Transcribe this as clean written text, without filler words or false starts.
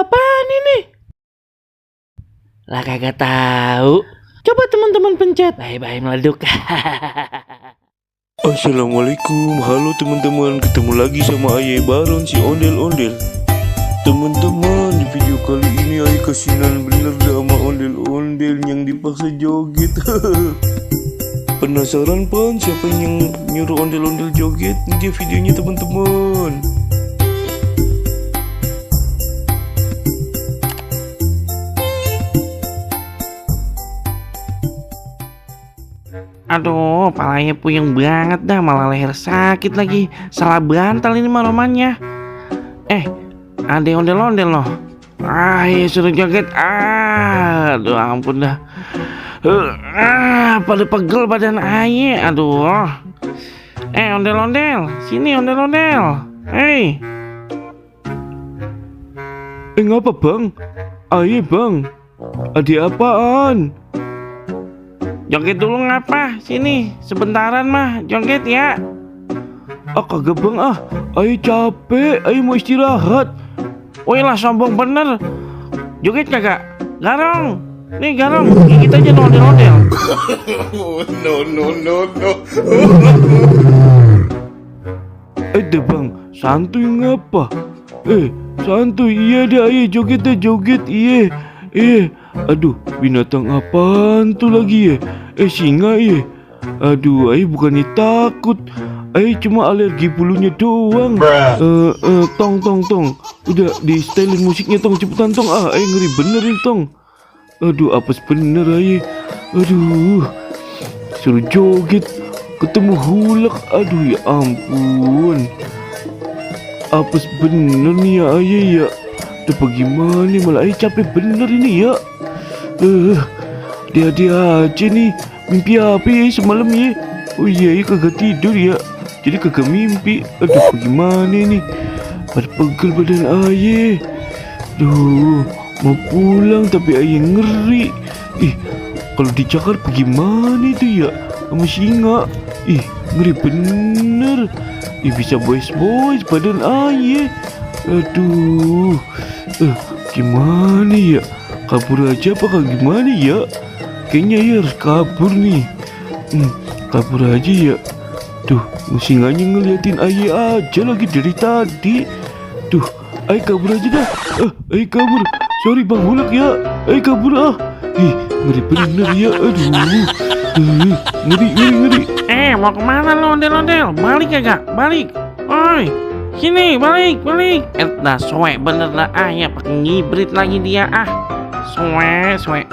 apaan ini? Lah kagak tahu. Coba teman-teman pencet. Bye-bye meleduk. Assalamualaikum, halo teman-teman, ketemu lagi sama Ayah Baron si ondel-ondel. Teman-teman, di video kali ini Ayah kasihan bener dah sama ondel-ondel yang dipaksa joget. Penasaran pan siapa yang nyuruh ondel-ondel joget? Ini dia videonya teman-teman. Aduh, palanya puyeng banget dah, malah leher sakit lagi. Salah bantal ini mah romanya. Ada yang ondel-ondel loh. Iya suruh joget. Aduh ampun dah. Pada pegel badan aye. Aduh. Ondel-ondel, sini ondel-ondel. Ngapa bang? Aye bang, ada apaan? Joget dulu ngapa? Sini, sebentaran mah joget ya. Kagak bang Ayo capek, ayo mau istirahat. Woi lah sombong bener. Joget kagak? Garong. Nih garong, gigit aja ondel-ondel. No. Deh bang, santuy ngapa? Santuy, iya deh ayo joget deh joget, iya. Aduh, binatang apaan tuh lagi ya? Singa ya? Aduh, ayo bukannya takut. Ayo cuma alergi bulunya doang. Tong. Udah di stylein musiknya tong, cepetan tong. Ayo ngeri bener ini tong. Aduh, apes bener ayo. Aduh, suruh joget ketemu hulak. Aduh ya ampun, apes bener nih ya ayo ya. Udah bagaimana malah ayo capek bener ini ya. Dia aja nih. Mimpi apa ya semalam ya? Oh iya ya kagak tidur ya, jadi kagak mimpi. Aduh bagaimana nih, pada pegel badan aye. Duh, mau pulang tapi aye ngeri. Kalau dicakar bagaimana itu ya sama singa? Ngeri bener. Bisa boys badan aye. Aduh, gimana ya? Kabur aja apa gimana ya? Kayaknya ya harus kabur nih. Kabur aja ya. Duh, singanya ngeliatin ayah aja lagi dari tadi. Duh, ayo kabur aja dah. Ayo kabur. Sorry bang hulak ya. Ayo kabur ngeri bener ya. Aduh, ngeri. Mau kemana lo ondel-ondel? Balik kagak? Balik. Oi, sini balik. Dah suwe bener lah ayah pakai ngibrit lagi dia suwe.